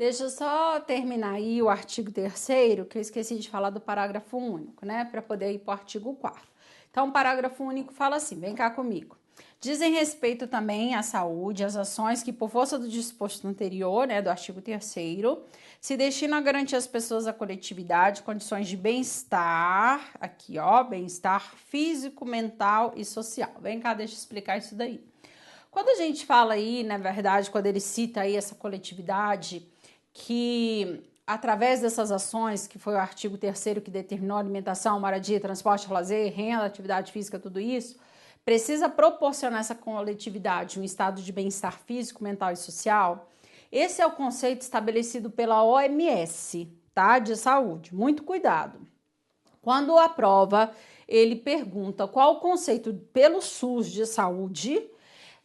Deixa eu só terminar aí o artigo 3º, que eu esqueci de falar do parágrafo único, né? Para poder ir para o artigo 4º. Então, o parágrafo único fala assim, vem cá comigo. Dizem respeito também à saúde, às ações que, por força do disposto anterior, né, do artigo 3º, se destinam a garantir às pessoas da coletividade condições de bem-estar, aqui ó, bem-estar físico, mental e social. Vem cá, deixa eu explicar isso daí. Quando a gente fala aí, na verdade, quando ele cita aí essa coletividade, que através dessas ações, que foi o artigo 3º que determinou alimentação, moradia, transporte, lazer, renda, atividade física, tudo isso, precisa proporcionar essa coletividade um estado de bem-estar físico, mental e social. Esse é o conceito estabelecido pela OMS, tá? De saúde. Muito cuidado. Quando aprova, ele pergunta qual o conceito pelo SUS de saúde.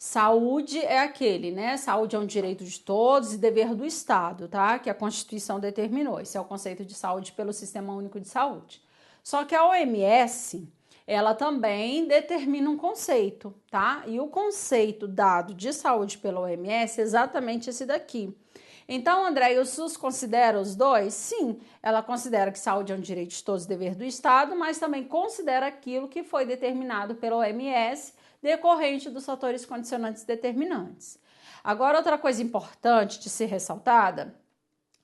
Saúde é aquele, né? Saúde é um direito de todos e dever do Estado, tá? Que a Constituição determinou. Esse é o conceito de saúde pelo Sistema Único de Saúde. Só que a OMS, ela também determina um conceito, tá? E o conceito dado de saúde pela OMS é exatamente esse daqui. Então, André, o SUS considera os dois? Sim, ela considera que saúde é um direito de todos e dever do Estado, mas também considera aquilo que foi determinado pela OMS, decorrente dos fatores condicionantes determinantes. Agora, outra coisa importante de ser ressaltada,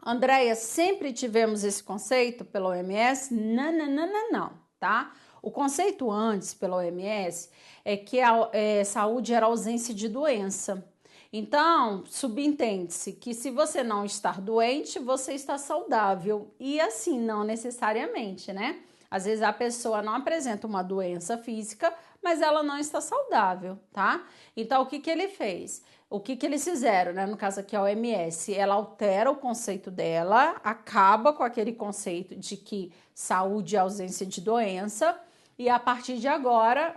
Andréia, sempre tivemos esse conceito pela OMS? Não, tá? O conceito antes pela OMS é que a saúde era ausência de doença. Então, subentende-se que se você não estar doente, você está saudável. E assim, não necessariamente, né? Às vezes a pessoa não apresenta uma doença física, mas ela não está saudável, tá? Então, o que que ele fez? O que que eles fizeram, né? No caso aqui a OMS, ela altera o conceito dela, acaba com aquele conceito de que saúde é ausência de doença, e a partir de agora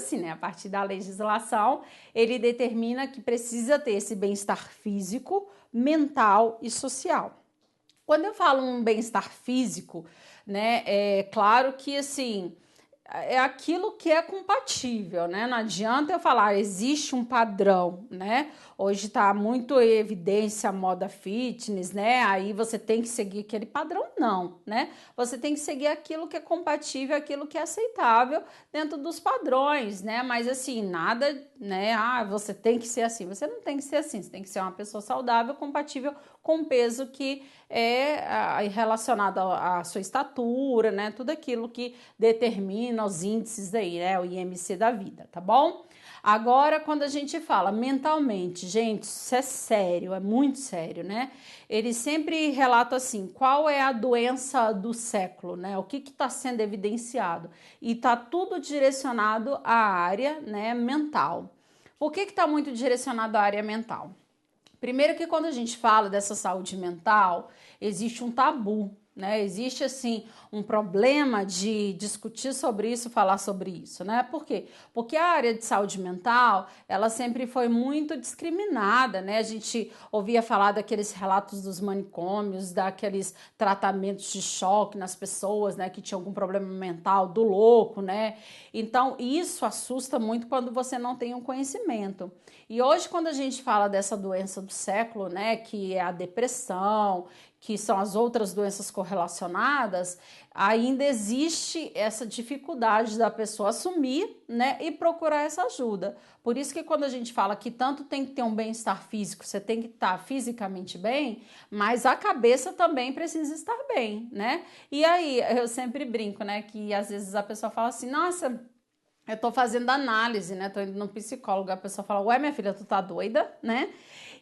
sim, né? A partir da legislação, ele determina que precisa ter esse bem-estar físico, mental e social. Quando eu falo um bem-estar físico, né, é claro que assim é aquilo que é compatível, né? Não adianta eu falar, existe um padrão, né? Hoje está muito em evidência a moda fitness, né? Aí você tem que seguir aquele padrão, não, né? Você tem que seguir aquilo que é compatível, aquilo que é aceitável dentro dos padrões, né? Mas assim, nada, né? Ah, você tem que ser assim. Você não tem que ser assim, você tem que ser uma pessoa saudável, compatível com o peso que é relacionado à sua estatura, né? Tudo aquilo que determina os índices aí, né? O IMC da vida, tá bom? Agora, quando a gente fala mentalmente, gente, isso é sério, é muito sério, né? Ele sempre relata assim, qual é a doença do século, né? O que está sendo evidenciado? E tá tudo direcionado à área, né, mental. Por que está muito direcionado à área mental? Primeiro que quando a gente fala dessa saúde mental, existe um tabu, né? Existe assim um problema de discutir sobre isso, falar sobre isso, né? Por quê? Porque a área de saúde mental, ela sempre foi muito discriminada, né? A gente ouvia falar daqueles relatos dos manicômios, daqueles tratamentos de choque nas pessoas, né, que tinham algum problema mental, do louco, né? Então, isso assusta muito quando você não tem um conhecimento. E hoje, quando a gente fala dessa doença do século, né, que é a depressão, que são as outras doenças correlacionadas, ainda existe essa dificuldade da pessoa assumir, né, e procurar essa ajuda. Por isso que quando a gente fala que tanto tem que ter um bem-estar físico, você tem que estar fisicamente bem, mas a cabeça também precisa estar bem, né? E aí, eu sempre brinco, né, que às vezes a pessoa fala assim, nossa, eu tô fazendo análise, né? Tô indo no psicólogo, a pessoa fala, ué, minha filha, tu tá doida, né?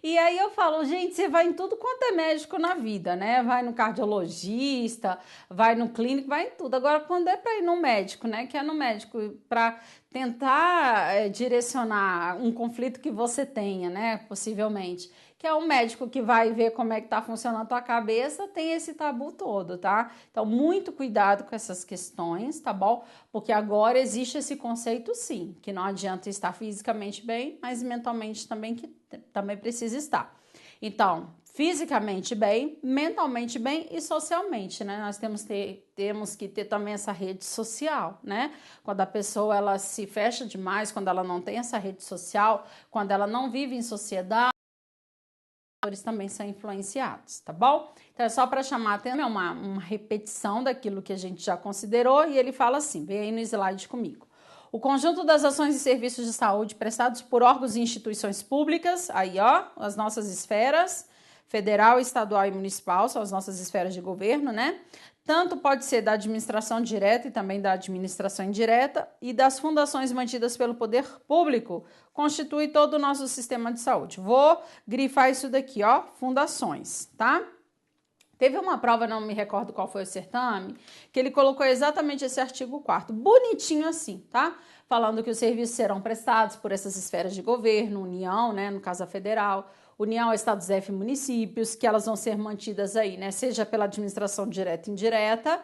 E aí eu falo, gente, você vai em tudo quanto é médico na vida, né? Vai no cardiologista, vai no clínico, vai em tudo. Agora, quando é para ir no médico, né? Que é no médico para tentar direcionar um conflito que você tenha, né? Possivelmente. Que é um médico que vai ver como é que tá funcionando a tua cabeça, tem esse tabu todo, tá? Então, muito cuidado com essas questões, tá bom? Porque agora existe esse conceito, sim, que não adianta estar fisicamente bem, mas mentalmente também que também precisa estar. Então, fisicamente bem, mentalmente bem e socialmente, né? Nós temos que ter também essa rede social, né? Quando a pessoa ela se fecha demais, quando ela não tem essa rede social, quando ela não vive em sociedade, também são influenciados, tá bom? Então é só para chamar a atenção, é uma repetição daquilo que a gente já considerou, e ele fala assim, vem aí no slide comigo. O conjunto das ações e serviços de saúde prestados por órgãos e instituições públicas, aí ó, as nossas esferas, federal, estadual e municipal, são as nossas esferas de governo, né? Tanto pode ser da administração direta e também da administração indireta e das fundações mantidas pelo poder público, constitui todo o nosso sistema de saúde. Vou grifar isso daqui, ó, fundações, tá? Teve uma prova, não me recordo qual foi o certame, que ele colocou exatamente esse artigo 4º, bonitinho assim, tá? Falando que os serviços serão prestados por essas esferas de governo, União, né, no caso a federal, União, Estados e municípios, que elas vão ser mantidas aí, né, seja pela administração direta e indireta,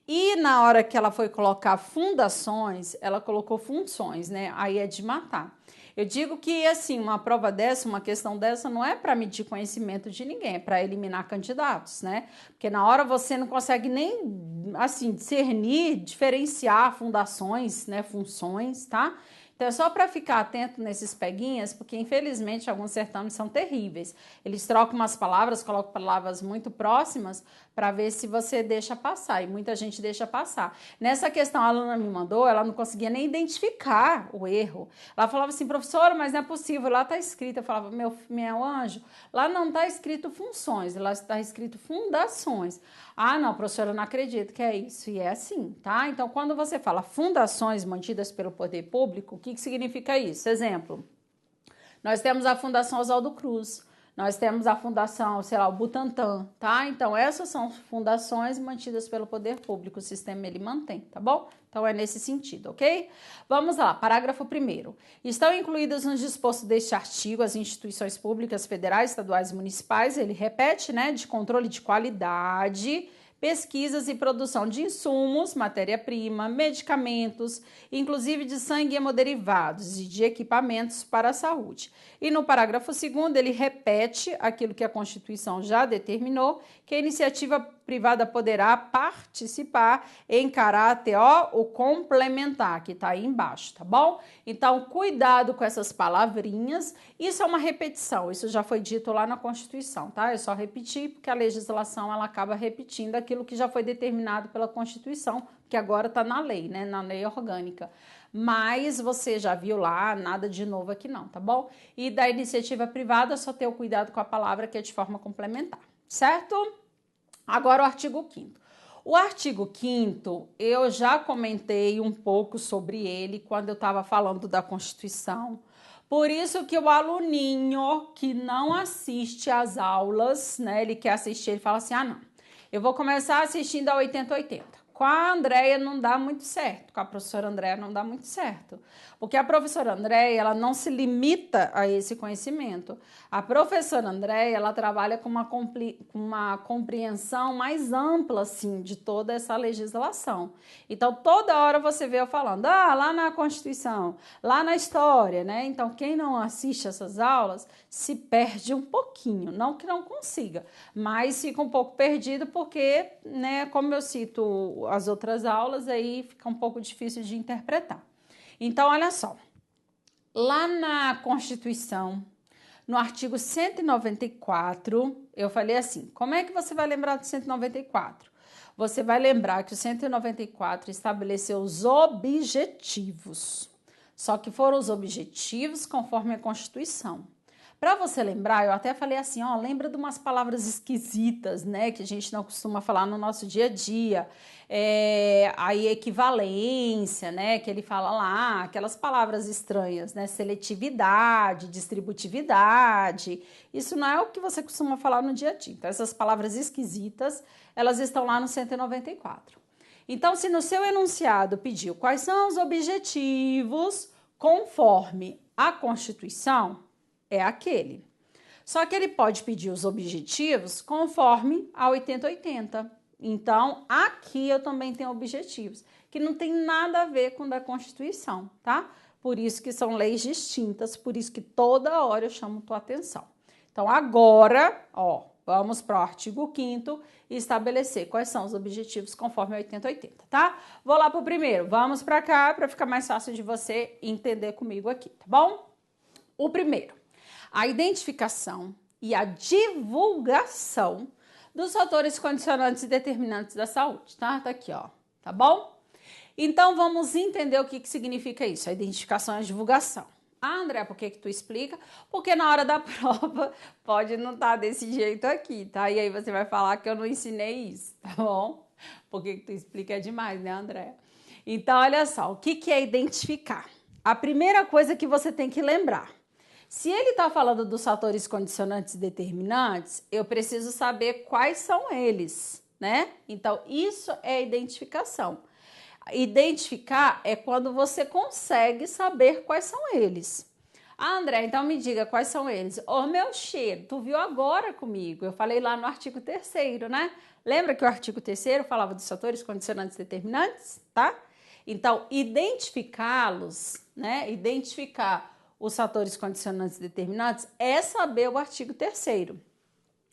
e na hora que ela foi colocar fundações, ela colocou funções, né, aí é de matar. Eu digo que, assim, uma prova dessa, uma questão dessa, não é para medir conhecimento de ninguém, é para eliminar candidatos, né? Porque na hora você não consegue nem, assim, discernir, diferenciar fundações, né, funções, tá? Então é só para ficar atento nesses peguinhas, porque infelizmente alguns certames são terríveis. Eles trocam umas palavras, colocam palavras muito próximas para ver se você deixa passar, e muita gente deixa passar. Nessa questão a aluna me mandou, ela não conseguia nem identificar o erro. Ela falava assim, professora, mas não é possível, lá está escrito. Eu falava, meu anjo, lá não está escrito funções, lá está escrito fundações. Ah, não, professora, eu não acredito que é isso. E é assim, tá? Então, quando você fala fundações mantidas pelo poder público, o que significa isso? Exemplo, nós temos a Fundação Oswaldo Cruz, nós temos a Fundação, sei lá, o Butantan, tá? Então, essas são fundações mantidas pelo poder público, o sistema ele mantém, tá bom? Então, é nesse sentido, ok? Vamos lá, parágrafo 1º. Estão incluídas no disposto deste artigo as instituições públicas federais, estaduais e municipais, ele repete, né, de controle de qualidade, pesquisas e produção de insumos, matéria-prima, medicamentos, inclusive de sangue e hemoderivados e de equipamentos para a saúde. E no parágrafo 2º, ele repete aquilo que a Constituição já determinou, que a iniciativa privada poderá participar em caráter, ó, o complementar, que tá aí embaixo, tá bom? Então, cuidado com essas palavrinhas. Isso é uma repetição, isso já foi dito lá na Constituição, tá? É só repetir, porque a legislação, ela acaba repetindo aquilo que já foi determinado pela Constituição, que agora tá na lei, né? Na lei orgânica. Mas você já viu lá, nada de novo aqui não, tá bom? E da iniciativa privada, só ter o cuidado com a palavra que é de forma complementar, certo? Agora o artigo 5º. O artigo 5º, eu já comentei um pouco sobre ele quando eu estava falando da Constituição. Por isso que o aluninho que não assiste às aulas, né, ele quer assistir, ele fala assim, ah, não, eu vou começar assistindo a 80-80. Com a Andréia não dá muito certo, com a professora Andréia não dá muito certo, porque a professora Andréia, ela não se limita a esse conhecimento. A professora Andréia, ela trabalha com uma compreensão mais ampla, assim, de toda essa legislação. Então, toda hora você vê eu falando, ah, lá na Constituição, lá na história, né? Então, quem não assiste essas aulas se perde um pouquinho, não que não consiga, mas fica um pouco perdido porque, né, como eu cito as outras aulas, aí fica um pouco difícil de interpretar. Então, olha só, lá na Constituição, no artigo 194, eu falei assim, como é que você vai lembrar do 194? Você vai lembrar que o 194 estabeleceu os objetivos, só que foram os objetivos conforme a Constituição. Para você lembrar, eu até falei assim, ó, lembra de umas palavras esquisitas, né, que a gente não costuma falar no nosso dia a dia, aí equivalência, né, que ele fala lá, aquelas palavras estranhas, né, seletividade, distributividade, isso não é o que você costuma falar no dia a dia. Então, essas palavras esquisitas, elas estão lá no 194. Então, se no seu enunciado pediu quais são os objetivos conforme a Constituição, é aquele. Só que ele pode pedir os objetivos conforme a 80-80. Então, aqui eu também tenho objetivos, que não tem nada a ver com o da Constituição, tá? Por isso que são leis distintas, por isso que toda hora eu chamo tua atenção. Então, agora, ó, vamos para o artigo 5º e estabelecer quais são os objetivos conforme a 80-80, tá? Vou lá para o primeiro, vamos para cá para ficar mais fácil de você entender comigo aqui, tá bom? O primeiro. A identificação e a divulgação dos fatores condicionantes e determinantes da saúde, tá? Tá aqui, ó, tá bom? Então, vamos entender o que significa isso, a identificação e a divulgação. Ah, André, por que tu explica? Porque na hora da prova pode não estar desse jeito aqui, tá? E aí você vai falar que eu não ensinei isso, tá bom? Porque tu explica é demais, né, André? Então, olha só, o que é identificar? A primeira coisa que você tem que lembrar, se ele está falando dos fatores condicionantes e determinantes, eu preciso saber quais são eles, né? Então, isso é identificação. Identificar é quando você consegue saber quais são eles. Ah, André, então me diga quais são eles. Ô, meu cheiro, tu viu agora comigo? Eu falei lá no artigo 3º, né? Lembra que o artigo 3º falava dos fatores condicionantes e determinantes, tá? Então, identificá-los, né? Identificar os fatores condicionantes e determinantes é saber o artigo 3º.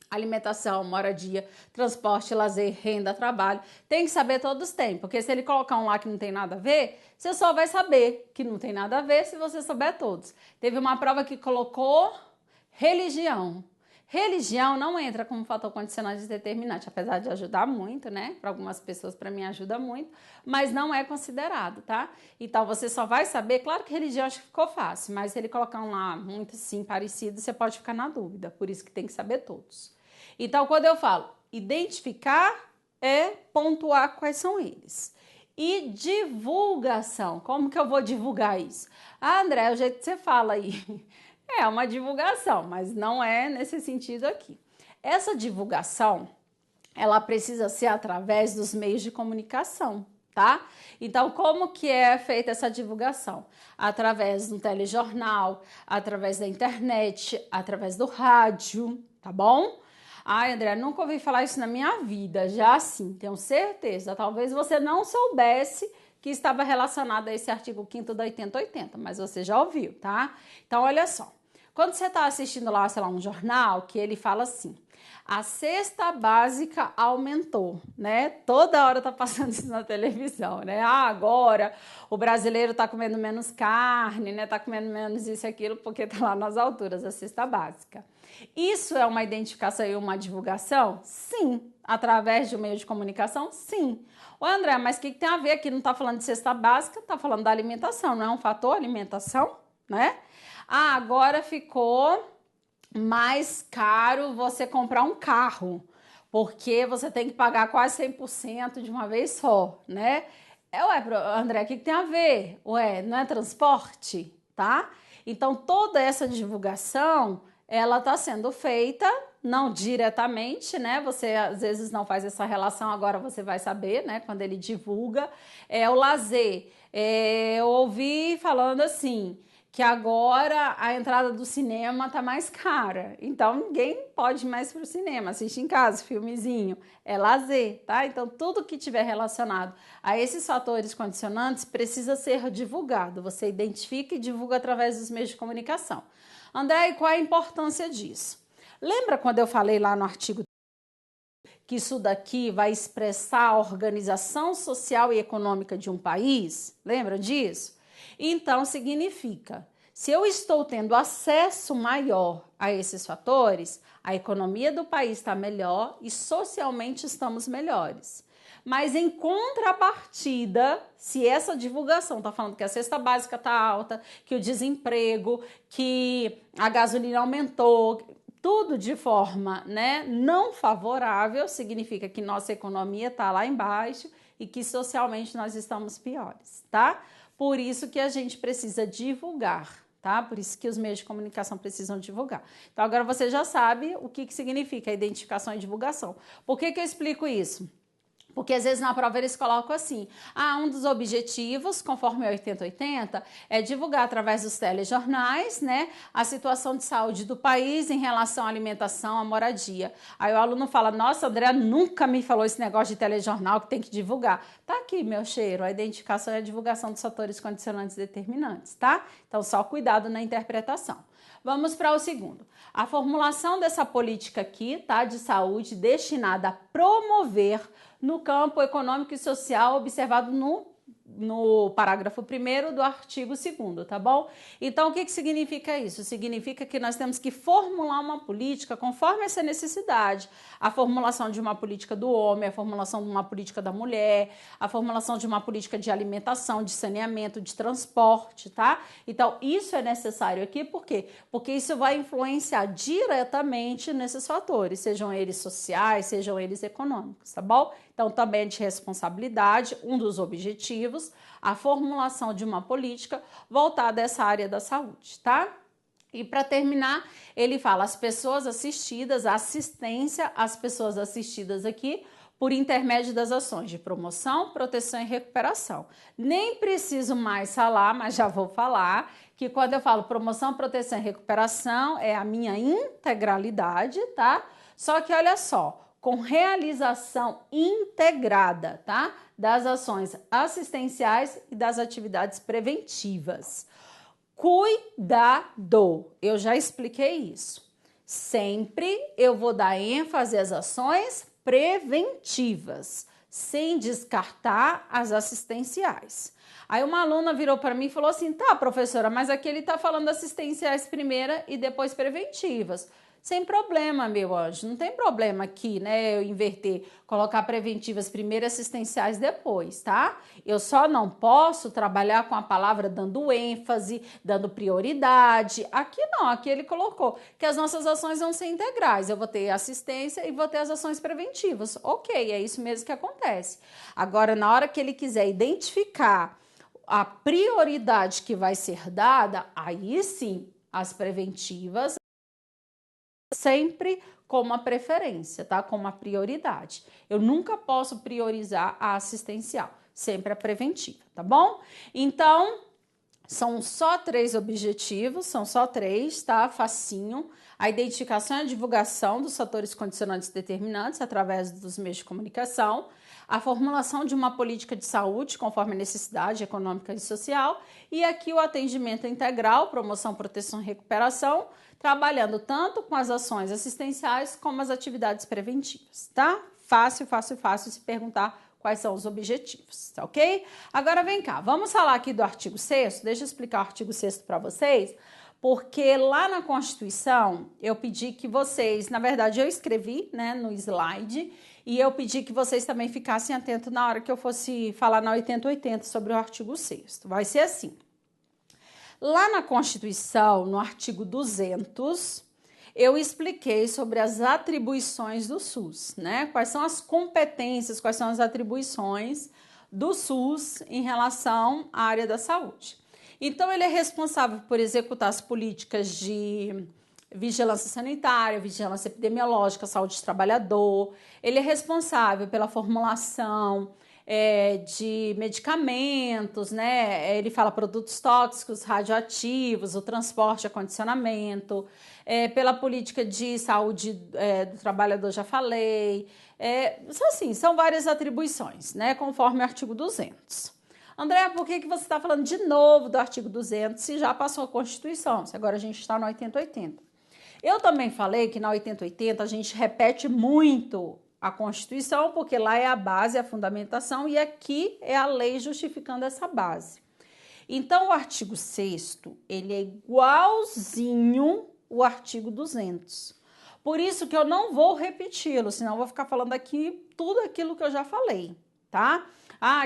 Alimentação, moradia, transporte, lazer, renda, trabalho. Tem que saber todos têm, porque se ele colocar um lá que não tem nada a ver, você só vai saber que não tem nada a ver se você souber todos. Teve uma prova que colocou religião. Religião não entra como fator condicionante e determinante, apesar de ajudar muito, né? Para algumas pessoas, para mim, ajuda muito, mas não é considerado, tá? Então, você só vai saber, claro que religião acho que ficou fácil, mas se ele colocar um lá muito assim, parecido, você pode ficar na dúvida, por isso que tem que saber todos. Então, quando eu falo identificar, é pontuar quais são eles. E divulgação, como que eu vou divulgar isso? Ah, André, é o jeito que você fala aí. É uma divulgação, mas não é nesse sentido aqui. Essa divulgação, ela precisa ser através dos meios de comunicação, tá? Então, como que é feita essa divulgação? Através do telejornal, através da internet, através do rádio, tá bom? Ai, André, nunca ouvi falar isso na minha vida, já sim, tenho certeza. Talvez você não soubesse que estava relacionado a esse artigo 5º da 8080, mas você já ouviu, tá? Então, olha só. Quando você está assistindo lá, sei lá, um jornal, que ele fala assim, a cesta básica aumentou, né? Toda hora tá passando isso na televisão, né? Ah, agora o brasileiro tá comendo menos carne, né? Tá comendo menos isso e aquilo, porque tá lá nas alturas, a cesta básica. Isso é uma identificação e uma divulgação? Sim. Através de um meio de comunicação? Sim. Ô, André, mas o que tem a ver aqui? Não tá falando de cesta básica, tá falando da alimentação, não é um fator alimentação, né? Ah, agora ficou mais caro você comprar um carro, porque você tem que pagar quase 100% de uma vez só, né? Ué, André, o que tem a ver? Ué, não é transporte, tá? Então, toda essa divulgação, ela tá sendo feita, não diretamente, né? Você, às vezes, não faz essa relação, agora você vai saber, né? Quando ele divulga. É o lazer. Eu ouvi falando assim, que agora a entrada do cinema tá mais cara. Então, ninguém pode ir mais pro cinema, assiste em casa, filmezinho. É lazer, tá? Então, tudo que tiver relacionado a esses fatores condicionantes precisa ser divulgado. Você identifica e divulga através dos meios de comunicação. André, e qual é a importância disso? Lembra quando eu falei lá no artigo que isso daqui vai expressar a organização social e econômica de um país? Lembra disso? Então, significa, se eu estou tendo acesso maior a esses fatores, a economia do país está melhor e socialmente estamos melhores. Mas em contrapartida, se essa divulgação está falando que a cesta básica está alta, que o desemprego, que a gasolina aumentou, tudo de forma, né, não favorável, significa que nossa economia está lá embaixo e que socialmente nós estamos piores, tá? Por isso que a gente precisa divulgar, tá? Por isso que os meios de comunicação precisam divulgar. Então, agora você já sabe o que significa identificação e divulgação. Por que eu explico isso? Porque às vezes na prova eles colocam assim, um dos objetivos, conforme o 8080, é divulgar através dos telejornais, né, a situação de saúde do país em relação à alimentação, à moradia. Aí o aluno fala, nossa, André nunca me falou esse negócio de telejornal que tem que divulgar. Tá aqui, meu cheiro, a identificação e a divulgação dos fatores condicionantes e determinantes, tá? Então, só cuidado na interpretação. Vamos para o segundo. A formulação dessa política aqui, tá, de saúde destinada a promover no campo econômico e social observado no no parágrafo 1º do artigo 2º, tá bom? Então, o que significa isso? Significa que nós temos que formular uma política conforme essa necessidade. A formulação de uma política do homem, a formulação de uma política da mulher, a formulação de uma política de alimentação, de saneamento, de transporte, tá? Então, isso é necessário aqui, por quê? Porque isso vai influenciar diretamente nesses fatores, sejam eles sociais, sejam eles econômicos, tá bom? Então, também é de responsabilidade, um dos objetivos, a formulação de uma política voltada a essa área da saúde, tá? E para terminar, ele fala as pessoas assistidas, a assistência às pessoas assistidas aqui por intermédio das ações de promoção, proteção e recuperação. Nem preciso mais falar, mas já vou falar, que quando eu falo promoção, proteção e recuperação é a minha integralidade, tá? Só que olha só, com realização integrada, tá? Das ações assistenciais e das atividades preventivas. Cuidado, eu já expliquei isso. Sempre eu vou dar ênfase às ações preventivas, sem descartar as assistenciais. Aí uma aluna virou para mim e falou assim, tá, professora, mas aqui ele tá falando assistenciais primeira e depois preventivas. Sem problema, meu anjo, não tem problema aqui, né, eu inverter, colocar preventivas primeiro e assistenciais depois, tá? Eu só não posso trabalhar com a palavra dando ênfase, dando prioridade. Aqui não, aqui ele colocou que as nossas ações vão ser integrais. Eu vou ter assistência e vou ter as ações preventivas. Ok, é isso mesmo que acontece. Agora, na hora que ele quiser identificar a prioridade que vai ser dada, aí sim, as preventivas sempre como a preferência, tá? Como a prioridade. Eu nunca posso priorizar a assistencial, sempre a preventiva, tá bom? Então, são só 3 objetivos, são só 3, tá? Facinho. A identificação e a divulgação dos fatores condicionantes determinantes através dos meios de comunicação, a formulação de uma política de saúde conforme a necessidade econômica e social, e aqui o atendimento integral, promoção, proteção e recuperação, trabalhando tanto com as ações assistenciais como as atividades preventivas, tá? Fácil, fácil, fácil se perguntar quais são os objetivos, tá ok? Agora vem cá, vamos falar aqui do artigo 6º, deixa eu explicar o artigo 6º para vocês, porque lá na Constituição eu pedi que vocês, na verdade eu escrevi, né, no slide, e eu pedi que vocês também ficassem atentos na hora que eu fosse falar na 8080 sobre o artigo 6º. Vai ser assim. Lá na Constituição, no artigo 200, eu expliquei sobre as atribuições do SUS, né? Quais são as competências, quais são as atribuições do SUS em relação à área da saúde. Então, ele é responsável por executar as políticas de vigilância sanitária, vigilância epidemiológica, saúde do trabalhador. Ele é responsável pela formulação de medicamentos, né? Ele fala produtos tóxicos, radioativos, o transporte, acondicionamento, pela política de saúde do trabalhador, já falei. São várias atribuições, né? Conforme o artigo 200. André, por que você está falando de novo do artigo 200 se já passou a Constituição? Se agora a gente está no 8080. Eu também falei que na 8080 a gente repete muito a Constituição, porque lá é a base, a fundamentação, e aqui é a lei justificando essa base. Então, o artigo 6º, ele é igualzinho o artigo 200. Por isso que eu não vou repeti-lo, senão eu vou ficar falando aqui tudo aquilo que eu já falei, tá?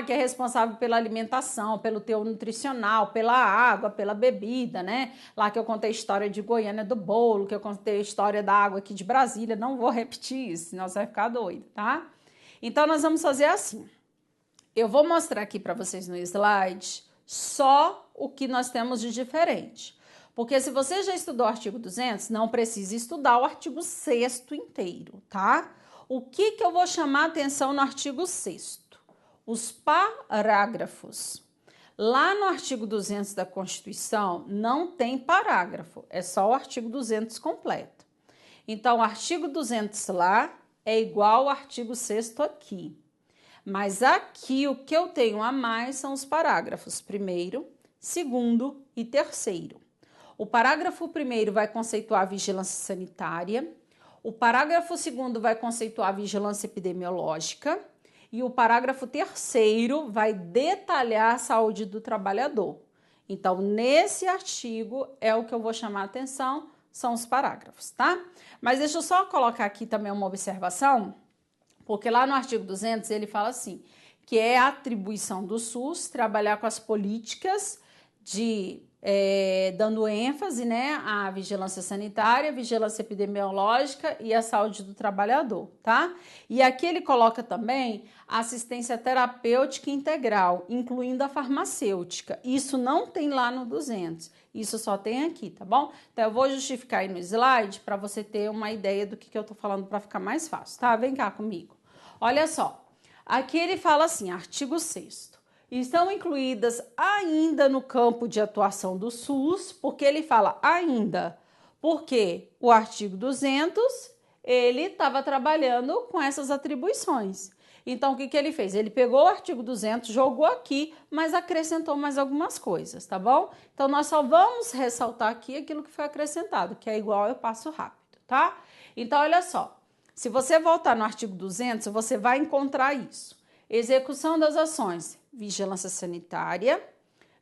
Que é responsável pela alimentação, pelo teor nutricional, pela água, pela bebida, né? Lá que eu contei a história de Goiânia do bolo, que eu contei a história da água aqui de Brasília, não vou repetir isso, senão você vai ficar doido, tá? Então, nós vamos fazer assim. Eu vou mostrar aqui para vocês no slide só o que nós temos de diferente. Porque se você já estudou o artigo 200, não precisa estudar o artigo 6º inteiro, tá? O que eu vou chamar a atenção no artigo 6º? Os parágrafos. Lá no artigo 200 da Constituição não tem parágrafo, é só o artigo 200 completo. Então, o artigo 200 lá é igual ao artigo 6º aqui. Mas aqui o que eu tenho a mais são os parágrafos 1º, 2º e 3º. O parágrafo 1º vai conceituar a vigilância sanitária, o parágrafo 2º vai conceituar a vigilância epidemiológica, e o parágrafo terceiro vai detalhar a saúde do trabalhador. Então, nesse artigo é o que eu vou chamar a atenção, são os parágrafos, tá? Mas deixa eu só colocar aqui também uma observação, porque lá no artigo 200 ele fala assim, que é a atribuição do SUS trabalhar com as políticas de dando ênfase, né, à vigilância sanitária, vigilância epidemiológica e à saúde do trabalhador, tá? E aqui ele coloca também a assistência terapêutica integral, incluindo a farmacêutica. Isso não tem lá no 200, isso só tem aqui, tá bom? Então eu vou justificar aí no slide para você ter uma ideia do que eu tô falando para ficar mais fácil, tá? Vem cá comigo. Olha só, aqui ele fala assim, artigo 6º. Estão incluídas ainda no campo de atuação do SUS, porque ele fala ainda, porque o artigo 200, ele estava trabalhando com essas atribuições. Então, o que ele fez? Ele pegou o artigo 200, jogou aqui, mas acrescentou mais algumas coisas, tá bom? Então, nós só vamos ressaltar aqui aquilo que foi acrescentado, que é igual eu passo rápido, tá? Então, olha só, se você voltar no artigo 200, você vai encontrar isso. Execução das ações, vigilância sanitária,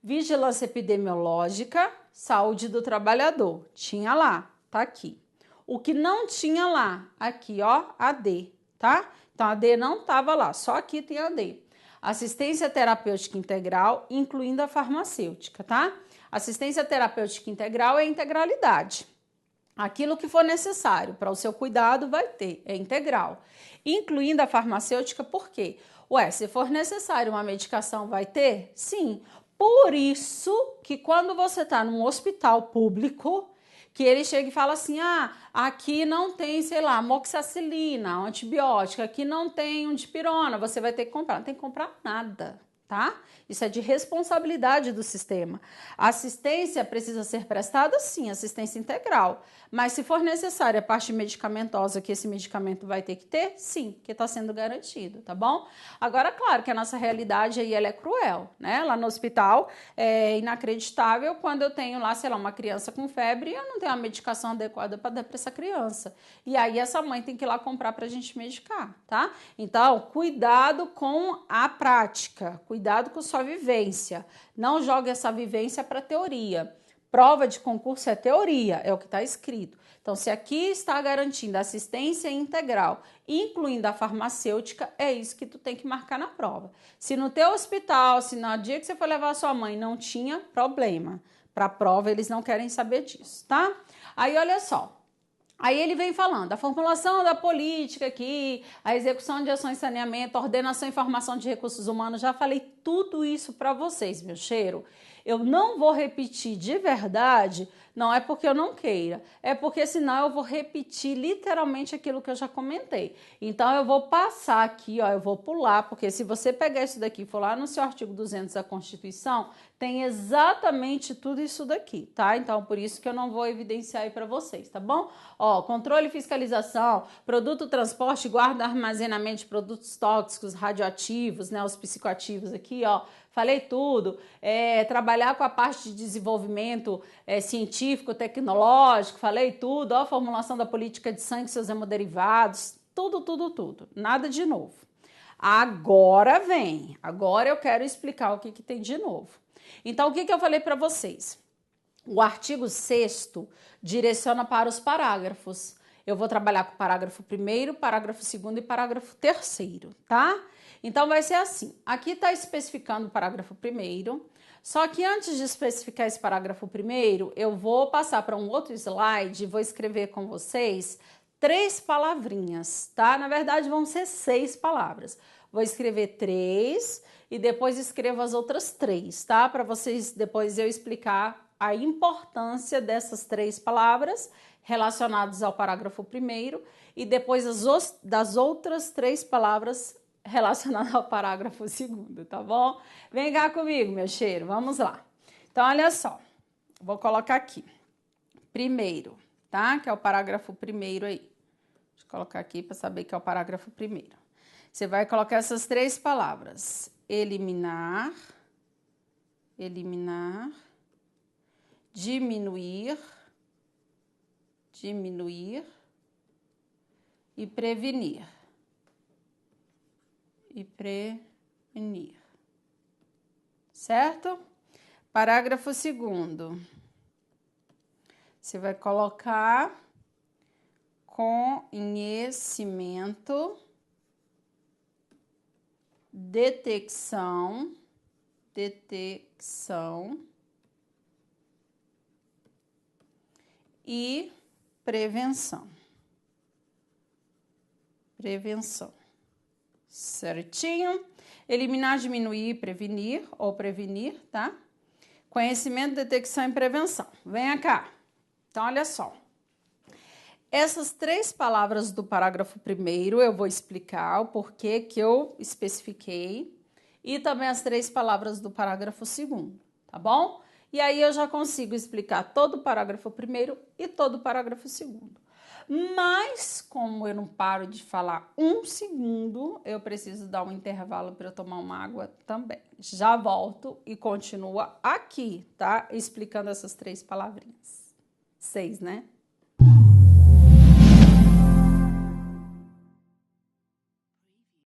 vigilância epidemiológica, saúde do trabalhador. Tinha lá, tá aqui. O que não tinha lá, aqui, ó, a D, tá? Então, a D não tava lá, só aqui tem a D. Assistência terapêutica integral, incluindo a farmacêutica, tá? Assistência terapêutica integral é integralidade. Aquilo que for necessário para o seu cuidado vai ter, é integral. Incluindo a farmacêutica, por quê? Ué, se for necessário uma medicação, vai ter? Sim. Por isso que quando você está num hospital público, que ele chega e fala assim, aqui não tem, sei lá, amoxicilina, um antibiótico, aqui não tem um dipirona, você vai ter que comprar. Não tem que comprar nada, tá? Isso é de responsabilidade do sistema. A assistência precisa ser prestada, sim, assistência integral. Mas se for necessária a parte medicamentosa que esse medicamento vai ter que ter, sim, que está sendo garantido, tá bom? Agora, claro que a nossa realidade aí ela é cruel, né? Lá no hospital é inacreditável quando eu tenho lá, sei lá, uma criança com febre e eu não tenho a medicação adequada para dar para essa criança. E aí essa mãe tem que ir lá comprar para a gente medicar, tá? Então, cuidado com a prática, cuidado com sua vivência. Não jogue essa vivência para teoria. Prova de concurso é teoria, é o que está escrito. Então, se aqui está garantindo assistência integral, incluindo a farmacêutica, é isso que tu tem que marcar na prova. Se no teu hospital, se no dia que você for levar a sua mãe não tinha, problema. Para a prova, eles não querem saber disso, tá? Aí, olha só. Aí ele vem falando, a formulação da política aqui, a execução de ações de saneamento, ordenação e formação de recursos humanos, já falei tudo isso para vocês, meu cheiro. Eu não vou repetir de verdade, não é porque eu não queira, é porque senão eu vou repetir literalmente aquilo que eu já comentei. Então eu vou passar aqui, ó, eu vou pular, porque se você pegar isso daqui e for lá no seu artigo 200 da Constituição, tem exatamente tudo isso daqui, tá? Então por isso que eu não vou evidenciar aí para vocês, tá bom? Ó, controle e fiscalização, produto, transporte, guarda, armazenamento de produtos tóxicos, radioativos, né, os psicoativos aqui, ó, falei tudo. Trabalhar com a parte de desenvolvimento científico, tecnológico, falei tudo, ó, formulação da política de sangue e seus hemoderivados, tudo. Nada de novo. Agora vem, agora eu quero explicar o que tem de novo. Então, o que eu falei para vocês? O artigo 6º direciona para os parágrafos. Eu vou trabalhar com o parágrafo 1º, parágrafo 2º e parágrafo 3º, tá? Então, vai ser assim. Aqui está especificando o parágrafo 1º, só que antes de especificar esse parágrafo 1º, eu vou passar para um outro slide e vou escrever com vocês 3 palavrinhas, tá? Na verdade, vão ser 6 palavras. Vou escrever 3 e depois escrevo as outras 3, tá? Para vocês depois eu explicar a importância dessas 3 palavras relacionadas ao parágrafo 1º e depois das outras 3 palavras relacionadas ao parágrafo 2º, tá bom? Vem cá comigo, meu cheiro, vamos lá. Então, olha só, vou colocar aqui. Primeiro, tá? Que é o parágrafo 1º aí. Deixa eu colocar aqui para saber que é o parágrafo 1º. Você vai colocar essas 3 palavras. Eliminar, diminuir e prevenir. e prevenir. Certo? Parágrafo 2º. Você vai colocar conhecimento, detecção e prevenção. Certinho? Eliminar, diminuir, prevenir ou prevenir, tá? Conhecimento, detecção e prevenção. Venha cá. Então, olha só. Essas 3 palavras do parágrafo 1º, eu vou explicar o porquê que eu especifiquei. E também as 3 palavras do parágrafo 2º, tá bom? E aí eu já consigo explicar todo o parágrafo 1º e todo o parágrafo 2º. Mas, como eu não paro de falar 1 segundo, eu preciso dar um intervalo para eu tomar uma água também. Já volto e continua aqui, tá? Explicando essas 3 palavrinhas. 6, né?